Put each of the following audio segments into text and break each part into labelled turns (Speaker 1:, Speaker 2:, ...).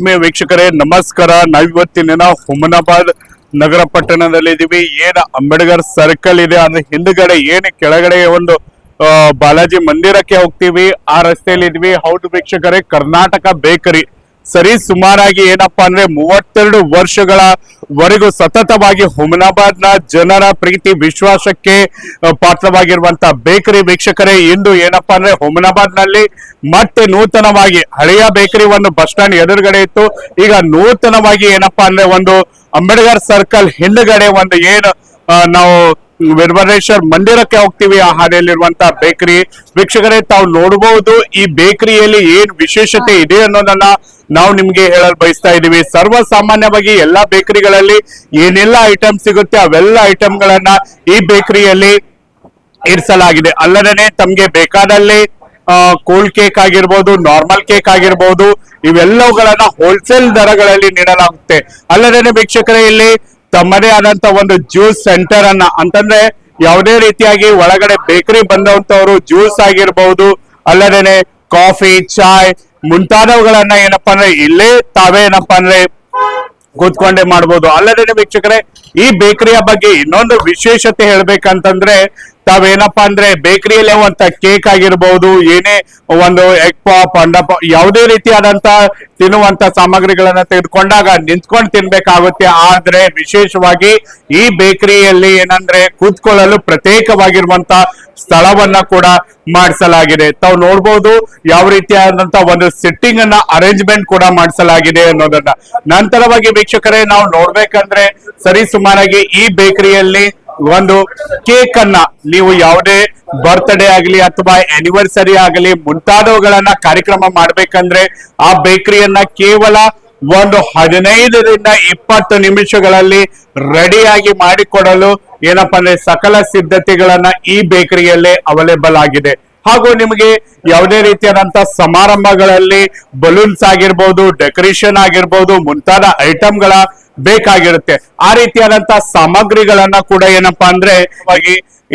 Speaker 1: ವೀಕ್ಷಕರೇ ನಮಸ್ಕಾರ. ನಾವಿವತ್ತಿನ ಹುಮನಾಬಾದ್ ನಗರ ಪಟ್ಟಣದಲ್ಲಿ ಇದೀವಿ. ಏನ್ ಅಂಬೇಡ್ಕರ್ ಸರ್ಕಲ್ ಇದೆ ಅದ್ರ ಹಿಂದ್ಗಡೆ ಏನ್ ಕೆಳಗಡೆ ಒಂದು ಬಾಲಾಜಿ ಮಂದಿರಕ್ಕೆ ಹೋಗ್ತೀವಿ, ಆ ರಸ್ತೆಯಲ್ಲಿ ಇದ್ವಿ. ಹೌದು ವೀಕ್ಷಕರೇ, ಕರ್ನಾಟಕ ಬೇಕರಿ ಸರಿ ಸುಮಾರಾಗಿ ಏನಪ್ಪಾ ಅಂದ್ರೆ 32 ವರ್ಷಗಳವರೆಗೂ ಸತತವಾಗಿ ಹುಮನಾಬಾದ್ ನ ಜನರ ಪ್ರೀತಿ ವಿಶ್ವಾಸಕ್ಕೆ ಪಾತ್ರವಾಗಿರುವಂತ ಬೇಕರಿ ವೀಕ್ಷಕರೇ. ಇಂದು ಏನಪ್ಪಾ ಅಂದ್ರೆ ಹುಮನಾಬಾದ್ ನಲ್ಲಿ ಮತ್ತೆ ನೂತನವಾಗಿ ಹಳೆಯ ಬೇಕರಿ ಒಂದು ಬಸ್ ಸ್ಟ್ಯಾಂಡ್ ಎದುರುಗಡೆ ಇತ್ತು. ಈಗ ನೂತನವಾಗಿ ಏನಪ್ಪಾ ಅಂದ್ರೆ ಒಂದು ಅಂಬೇಡ್ಕರ್ ಸರ್ಕಲ್ ಹಿಂದ್ಗಡೆ ಒಂದು ಏನು ನಾವು ವೀರಭದ್ರೇಶ್ವರ ಮಂದಿರಕ್ಕೆ ಹೋಗ್ತೀವಿ, ಆ ಹಾದಿಯಲ್ಲಿರುವಂತಹ ಬೇಕರಿ ವೀಕ್ಷಕರೇ ತಾವು ನೋಡಬಹುದು. ಈ ಬೇಕರಿಯಲ್ಲಿ ಏನ್ ವಿಶೇಷತೆ ಇದೆ ಅನ್ನೋದನ್ನ ನಾವು ನಿಮ್ಗೆ ಹೇಳಲು ಬಯಸ್ತಾ ಇದೀವಿ. ಸರ್ವಸಾಮಾನ್ಯವಾಗಿ ಎಲ್ಲಾ ಬೇಕರಿಗಳಲ್ಲಿ ಏನೆಲ್ಲ ಐಟಮ್ ಸಿಗುತ್ತೆ ಅವೆಲ್ಲ ಐಟಮ್ ಗಳನ್ನ ಈ ಬೇಕರಿಯಲ್ಲಿ ಇರಿಸಲಾಗಿದೆ. ಅಲ್ಲದೆ ತಮ್ಗೆ ಬೇಕಾದಲ್ಲಿ ಕೂಲ್ ಕೇಕ್ ಆಗಿರ್ಬೋದು, ನಾರ್ಮಲ್ ಕೇಕ್ ಆಗಿರ್ಬೋದು, ಇವೆಲ್ಲವುಗಳನ್ನ ಹೋಲ್ಸೇಲ್ ದರಗಳಲ್ಲಿ ನೀಡಲಾಗುತ್ತೆ. ಅಲ್ಲದೆ ವೀಕ್ಷಕರೇ ಇಲ್ಲಿ ತಮ್ಮದೇ ಆದಂತ ಒಂದು ಜ್ಯೂಸ್ ಸೆಂಟರ್ ಅನ್ನ, ಅಂತಂದ್ರೆ ಯಾವುದೇ ರೀತಿಯಾಗಿ ಒಳಗಡೆ ಬೇಕರಿ ಬಂದಂತವರು ಜ್ಯೂಸ್ ಆಗಿರ್ಬಹುದು, ಅಲ್ಲದೇನೆ ಕಾಫಿ, ಚಾಯ್ ಮುಂತಾದವುಗಳನ್ನ ಏನಪ್ಪಾ ಅಂದ್ರೆ ಇಲ್ಲೇ ತಾವೇ ಏನಪ್ಪಾ ಅಂದ್ರೆ ಕೂತ್ಕೊಂಡೆ ಮಾಡ್ಬೋದು. ಅಲ್ಲದೆ ವೀಕ್ಷಕರೇ ಈ ಬೇಕರಿಯ ಬಗ್ಗೆ ಇನ್ನೊಂದು ವಿಶೇಷತೆ ಹೇಳ್ಬೇಕಂತಂದ್ರೆ ತಾವೇನಪ್ಪಾ ಅಂದ್ರೆ ಬೇಕರಿಯಲ್ಲಿ ಒಂದು ಕೇಕ್ ಆಗಿರ್ಬಹುದು, ಏನೇ ಒಂದು ಎಗ್ ಪಾಪ್, ಅಂಡಾ ಯಾವುದೇ ರೀತಿಯಾದಂತ ತಿನ್ನುವಂತ ಸಾಮಗ್ರಿಗಳನ್ನ ತೆಗೆದುಕೊಂಡಾಗ ನಿಂತ್ಕೊಂಡು ತಿನ್ಬೇಕಾಗುತ್ತೆ. ಆದ್ರೆ ವಿಶೇಷವಾಗಿ ಈ ಬೇಕರಿಯಲ್ಲಿ ಏನಂದ್ರೆ ಕೂತ್ಕೊಳ್ಳಲು ಪ್ರತ್ಯೇಕವಾಗಿರುವಂತ ಸ್ಥಳವನ್ನ ಕೂಡ ಮಾಡಿಸಲಾಗಿದೆ. ತಾವು ನೋಡ್ಬೋದು ಯಾವ ರೀತಿಯಾದಂತ ಒಂದು ಸಿಟ್ಟಿಂಗ್ ಅನ್ನ ಅರೇಂಜ್ಮೆಂಟ್ ಕೂಡ ಮಾಡಿಸಲಾಗಿದೆ ಅನ್ನೋದನ್ನ. ನಂತರವಾಗಿ ವೀಕ್ಷಕರೇ ನಾವು ನೋಡ್ಬೇಕಂದ್ರೆ ಸರಿ ಸುಮಾರಾಗಿ ಈ ಬೇಕರಿಯಲ್ಲಿ ಒಂದು ಕೇಕ್ ಅನ್ನ ನೀವು ಯಾವುದೇ ಬರ್ತ್ಡೇ ಆಗಲಿ ಅಥವಾ ಆನಿವರ್ಸರಿ ಆಗಲಿ ಮುಂತಾದವುಗಳನ್ನ ಕಾರ್ಯಕ್ರಮ ಮಾಡ್ಬೇಕಂದ್ರೆ ಆ ಬೇಕರಿಯನ್ನ ಕೇವಲ ಒಂದು 15ರಿಂದ 20 ನಿಮಿಷಗಳಲ್ಲಿ ರೆಡಿಯಾಗಿ ಮಾಡಿಕೊಡಲು ಏನಪ್ಪಾ ಅಂದ್ರೆ ಸಕಲ ಸಿದ್ಧತೆಗಳನ್ನ ಈ ಬೇಕರಿಯಲ್ಲೇ ಅವೈಲೇಬಲ್ ಆಗಿದೆ. ಹಾಗೂ ನಿಮಗೆ ಯಾವುದೇ ರೀತಿಯಾದಂತ ಸಮಾರಂಭಗಳಲ್ಲಿ ಬಲೂನ್ಸ್ ಆಗಿರ್ಬೋದು, ಡೆಕೋರೇಷನ್ ಆಗಿರ್ಬೋದು, ಮುಂತಾದ ಐಟಮ್ಗಳ ಬೇಕಾಗಿರುತ್ತೆ. ಆ ರೀತಿಯಾದಂತ ಸಾಮಗ್ರಿಗಳನ್ನ ಕೂಡ ಏನಪ್ಪಾ ಅಂದ್ರೆ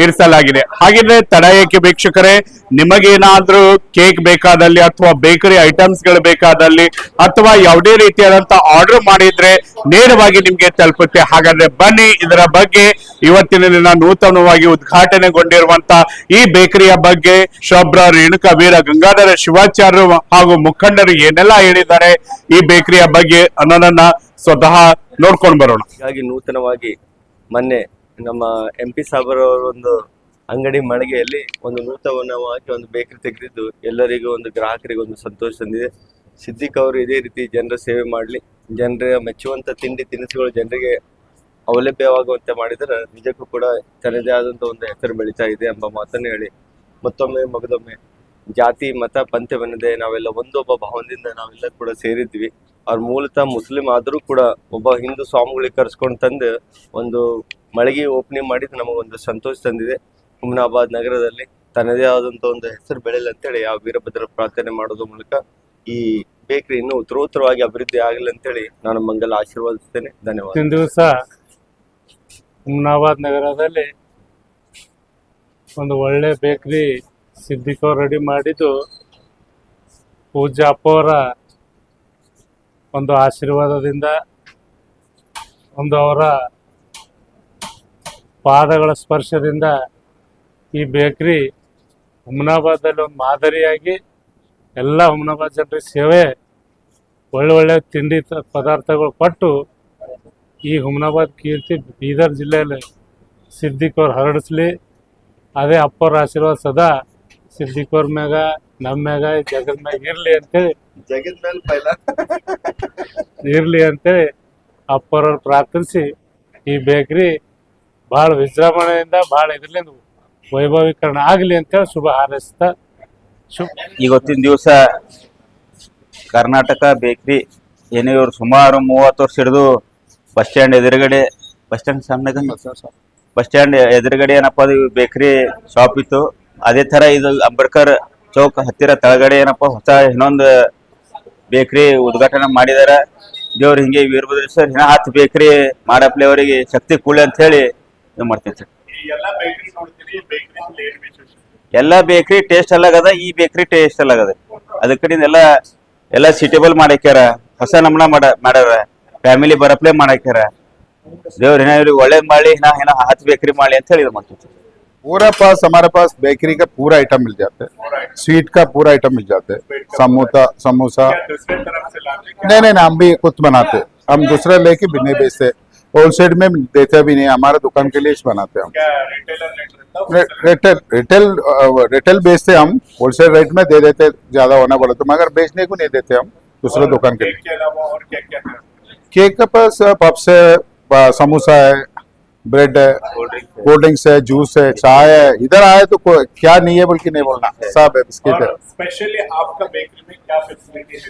Speaker 1: ಇರಿಸಲಾಗಿದೆ. ಹಾಗಿದ್ರೆ ತಡ ಏಕೆ ವೀಕ್ಷಕರೇ, ನಿಮಗೇನಾದ್ರೂ ಕೇಕ್ ಬೇಕಾದಲ್ಲಿ ಅಥವಾ ಬೇಕರಿ ಐಟಮ್ಸ್ ಗಳು ಬೇಕಾದಲ್ಲಿ ಅಥವಾ ಯಾವುದೇ ರೀತಿಯಾದಂತ ಆರ್ಡರ್ ಮಾಡಿದ್ರೆ ನೇರವಾಗಿ ನಿಮ್ಗೆ ತಲುಪುತ್ತೆ. ಹಾಗಾದ್ರೆ ಬನ್ನಿ ಇದರ ಬಗ್ಗೆ ಇವತ್ತಿನ ದಿನ ನೂತನವಾಗಿ ಉದ್ಘಾಟನೆಗೊಂಡಿರುವಂತ ಈ ಬೇಕರಿಯ ಬಗ್ಗೆ ಶೋಭ್ರಾ ರೇಣುಕಾ ವೀರ ಗಂಗಾಧರ ಶಿವಾಚಾರ್ಯರು ಹಾಗೂ ಮುಖಂಡರು ಏನೆಲ್ಲ ಹೇಳಿದ್ದಾರೆ ಈ ಬೇಕರಿಯ ಬಗ್ಗೆ ಅನ್ನೋದನ್ನ ಸ್ವತಃ ನೋಡ್ಕೊಂಡು ಬರೋಣ.
Speaker 2: ಹೀಗಾಗಿ ನೂತನವಾಗಿ ಮೊನ್ನೆ ನಮ್ಮ MP ಸಾಬರ್ ಒಂದು ಅಂಗಡಿ ಮಳಿಗೆಯಲ್ಲಿ ಒಂದು ನೂತನವಾಗಿ ಒಂದು ಬೇಕರಿ ತೆಗೆದಿದ್ದು ಎಲ್ಲರಿಗೂ ಒಂದು ಗ್ರಾಹಕರಿಗೆ ಒಂದು ಸಂತೋಷ ತಂದಿದೆ. ಸಿದ್ದಿಕ್ ಅವರು ಇದೇ ರೀತಿ ಜನರ ಸೇವೆ ಮಾಡಲಿ, ಜನರ ಮೆಚ್ಚುವಂತ ತಿಂಡಿ ತಿನಿಸುಗಳು ಜನರಿಗೆ ಸೌಲಭ್ಯವಾಗುವಂತೆ ಮಾಡಿದರೆ ನಿಜಕ್ಕೂ ಕೂಡ ತನ್ನದೇ ಆದಂತ ಒಂದು ಹೆಸರು ಬೆಳೀತಾ ಇದೆ ಎಂಬ ಮಾತನ್ನು ಹೇಳಿ ಮತ್ತೊಮ್ಮೆ ಮಗದೊಮ್ಮೆ ಜಾತಿ ಮತ ಪಂಥವೆನ್ನದೆ ನಾವೆಲ್ಲ ಒಂದೊಬ್ಬ ಭಾವದಿಂದ ನಾವೆಲ್ಲ ಕೂಡ ಸೇರಿದ್ವಿ. ಅವ್ರ ಮೂಲತಃ ಮುಸ್ಲಿಂ ಆದ್ರೂ ಕೂಡ ಒಬ್ಬ ಹಿಂದೂ ಸ್ವಾಮಿಗಳಿಗೆ ಕರ್ಸ್ಕೊಂಡು ತಂದು ಒಂದು ಮಳಿಗೆ ಓಪನಿಂಗ್ ಮಾಡಿದ್ದು ನಮಗೊಂದು ಸಂತೋಷ ತಂದಿದೆ. ಹುಮನಾಬಾದ್ ನಗರದಲ್ಲಿ ತನ್ನದೇ ಆದಂತ ಒಂದು ಹೆಸರು ಬೆಳೆಯಲಿ ಅಂತೇಳಿ ಆ ವೀರಭದ್ರ ಪ್ರಾರ್ಥನೆ ಮಾಡೋದ್ರ ಮೂಲಕ ಈ ಬೇಕರಿ ಇನ್ನೂ ಉತ್ತರೋತ್ತರವಾಗಿ ಅಭಿವೃದ್ಧಿ ಆಗಲಿ ಅಂತೇಳಿ ನಾನು ಮಂಗಲ ಆಶೀರ್ವಾದಿಸ್ತೇನೆ. ಧನ್ಯವಾದ.
Speaker 3: ಇಂದಿನ ದಿವಸ ಹುಮನಾಬಾದ್ ನಗರದಲ್ಲಿ ಒಂದು ಒಳ್ಳೆ ಬೇಕರಿ ಸಿದ್ದಿಕ್ ಅವ್ರು ರೆಡಿ ಮಾಡಿದ್ದು ಪೂಜಾ ಅಪ್ಪವರ ಒಂದು ಆಶೀರ್ವಾದದಿಂದ, ಒಂದು ಅವರ ಪಾದಗಳ ಸ್ಪರ್ಶದಿಂದ ಈ ಬೇಕರಿ ಹುಮನಾಬಾದಲ್ಲಿ ಒಂದು ಮಾದರಿಯಾಗಿ ಎಲ್ಲ ಹುಮನಾಬಾದ್ ಜನರಿಗೆ ಸೇವೆ ಒಳ್ಳೆ ತಿಂಡಿ ಪದಾರ್ಥಗಳು ಕೊಟ್ಟು ಈ ಹುಮನಾಬಾದ್ ಕೀರ್ತಿ ಬೀದರ್ ಜಿಲ್ಲೆಯಲ್ಲಿ ಸಿದ್ದಿಕ್ ಅವ್ರು ಹರಡಿಸ್ಲಿ. ಅದೇ ಅಪ್ಪರ ಆಶೀರ್ವಾದ ಸದಾ ಸಿದ್ದಿಕ್ ಅವ್ರ ಮ್ಯಾಗ ನಮ್ಮ ಮ್ಯಾಗ ಜಗದ ಮ್ಯಾಗ ಇರ್ಲಿ ಅಂತೇಳಿ ಅಪ್ಪರವ್ರು ಪ್ರಾರ್ಥಿಸಿ ಈ ಬೇಕರಿ ಬಹಳ ವಿಜೃಂಭಣೆಯಿಂದ ಬಹಳ ಇದರಿಂದ ವೈಭವೀಕರಣ ಆಗಲಿ ಅಂತೇಳಿ ಶುಭ ಹಾರೈಸ್ತಾ
Speaker 4: ಇವತ್ತಿನ ದಿವಸ ಕರ್ನಾಟಕ ಬೇಕರಿ ಏನೇ ಇವರು ಸುಮಾರು 30 ವರ್ಷ ಹಿಡಿದು ಬಸ್ ಸ್ಟ್ಯಾಂಡ್ ಎದುರುಗಡೆ ಬಸ್ ಸ್ಟ್ಯಾಂಡ್ ಎದುರುಗಡೆ ಏನಪ್ಪಾ ಅದು ಬೇಕರಿ ಶಾಪ್ ಇತ್ತು. ಅದೇ ತರ ಇದು ಅಂಬೇಡ್ಕರ್ ಚೌಕ್ ಹತ್ತಿರ ತಳಗಡೆ ಏನಪ್ಪಾ ಹೊಸ ಇನ್ನೊಂದು ಬೇಕರಿ ಉದ್ಘಾಟನೆ ಮಾಡಿದಾರ. ದೇವ್ರು ಹಿಂಗೆ ವೀರಭದ್ರೇಶ್ವರ 10 ಬೇಕರಿ ಮಾಡಪ್ಲೆ ಅವರಿಗೆ ಶಕ್ತಿ ಕೂಳಿ ಅಂತ ಹೇಳಿ ಇದು ಮಾಡ್ತೀನಿ ಸರ್. ಎಲ್ಲ ಬೇಕರಿ ಟೇಸ್ಟ್ ಅಲ್ಲಾಗದ, ಈ ಬೇಕರಿ ಟೇಸ್ಟ್ ಅಲ್ಲಾಗದ. ಅದಕ್ಕೆ ಎಲ್ಲ ಸಿಟೇಬಲ್ ಮಾಡ್ಯಾರ. ಹೊಸ ನಮೂನ ಮಾಡ್ಯಾರ ಫ್ಯಾಮಿಲಿ ಬರಪ್ಲೆ ಮಾಡಾಕ್ಯಾರ ದೇವ್ರ ಏನ ಇವ್ರಿಗೆ ಒಳ್ಳೇದ್ ಮಾಡ್ಲಿ ಏನ ಹತ್ ಬೇಕ್ರಿ ಮಾಡ್ಲಿ ಅಂತ ಹೇಳಿದ್ರು ಮತ್ತೆ
Speaker 5: पूरा पास हमारे पास बेकरी का पूरा आइटम मिल जाते हैं, स्वीट का पूरा आइटम मिल जाते हैं, समोसा नहीं नहीं हम भी खुद बनाते हैं, हम दूसरा लेके भी नहीं बेचते, होलसेल में देते भी नहीं, हमारे दुकान के लिए बनाते हैं हम। रिटेल बेचते हम, होलसेल रेट में दे देते ज्यादा होना बोले तो, मगर बेचने को नहीं देते हम दूसरे दुकान के लिए। केक का पास पप्स है, समोसा है, ब्रेड है, कोल्ड ड्रिंक्स है, जूस है, चाय है, इधर आए तो क्या नहीं है बोल के नहीं बोलना, सब है, बिस्किट है।
Speaker 1: स्पेशली आपका बेकरी में क्या फैसिलिटी है?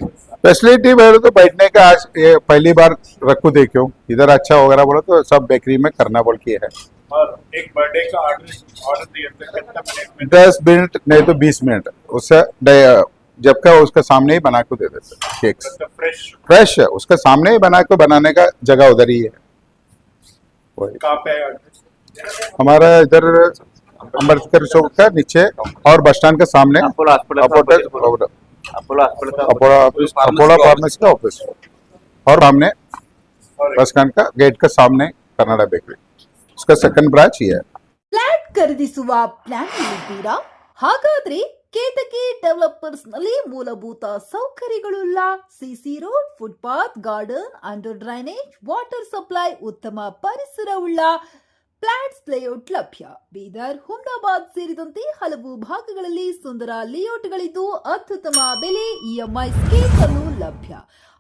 Speaker 5: फैसिलिटी मेरे तो बैठने का आज ये पहली बार रखू देखो, इधर अच्छा वगैरह बोला तो सब बेकरी में करना बोल के है।
Speaker 1: और एक बर्थडे का ऑर्डर दिए थे कितना मिनट में?
Speaker 5: 10 मिनट नहीं तो 20 मिनट उससे जबकि उसके सामने ही बना के दे देते केक्स, फ्रेश है, उसके सामने ही बना के बनाने का जगह उधर ही है।
Speaker 1: कहाँ पे है?
Speaker 5: हमारा इधर अम्बेडकर चौक का नीचे और बस स्टैंड के सामने अपोलो फार्मेसी का ऑफिस और सामने बस स्टैंड का गेट के सामने कन्नड़ा बेकरी, उसका सेकंड ब्रांच ही है।
Speaker 6: ಫ್ಲಾಟ್ ಖರೀದಿಸುವ ಪ್ಲಾನ್ ಇದ್ದೀರಾ? ಹಾಗಾದ್ರೆ ಕೇತಕಿ ಡೆವಲಪರ್ಸ್ ನಲ್ಲಿ ಮೂಲಭೂತ ಸೌಕರ್ಯಗಳುಳ್ಳ CC road, footpath, garden, under drainage, water supply, ಉತ್ತಮ ಪರಿಸರವುಳ್ಳ ಫ್ಲಾಟ್ಸ್ ಲೇಔಟ್ ಲಭ್ಯ. ಬೀದರ್, ಹುಮ್ನಾಬಾದ್ ಸೇರಿದಂತೆ ಹಲವು ಭಾಗಗಳಲ್ಲಿ ಸುಂದರ ಲೇಔಟ್ಗಳಿದ್ದು ಅತ್ಯುತ್ತಮ ಬೆಲೆ, ಇಎಂಐ ಸ್ಕೀಮ್ ಅನ್ನು ಲಭ್ಯ.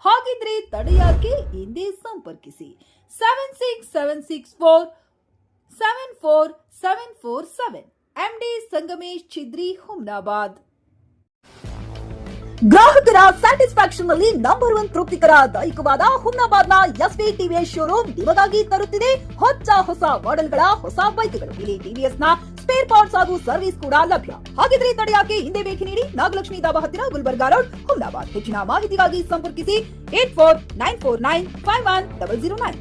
Speaker 6: ಹಾಗಿದ್ರೆ ತಡೆಯಾಕೆ? ಹಿಂದೆ ಸಂಪರ್ಕಿಸಿ 76764 MD ಸಂಗಮೇಶ್ ಚಿದ್ರಿ, ಹುಮ್ನಾಬಾದ್. ಗ್ರಾಹಕರ ಸ್ಯಾಟಿಸ್ಫ್ಯಾಕ್ಷನ್ ನಲ್ಲಿ ನಂಬರ್ 1 ತೃಪ್ತಿಕರ ದೈಹಿಕವಾದ ಹುಮ್ನಾಬಾದ್ನ ಎಸ್ವಿ ಟಿವಿಎಸ್ ಶೋರೂಮ್ ನಿಮಗಾಗಿ ತರುತ್ತಿದೆ ಹೊಸ ಮಾಡೆಲ್ಗಳ ಹೊಸ ಬೈಕ್ಗಳು. ಇಲ್ಲಿ ಟಿವಿಎಸ್ ನ ಸ್ಪೇರ್ ಪಾರ್ಟ್ಸ್ ಹಾಗೂ ಸರ್ವಿಸ್ ಕೂಡ ಲಭ್ಯ. ಹಾಗಿದ್ರೆ ತಡೆಯಾಕೆ? ಹಿಂದೆ ಭೇಟಿ ನೀಡಿ, ನಾಗಲಕ್ಷ್ಮಿ ದಾಬಾ ಹತ್ತಿರ, ಗುಲ್ಬರ್ಗಾ ರೋಡ್, ಹುಮ್ನಾಬಾದ್. ಹೆಚ್ಚಿನ ಮಾಹಿತಿಗಾಗಿ ಸಂಪರ್ಕಿಸಿ 8494951009.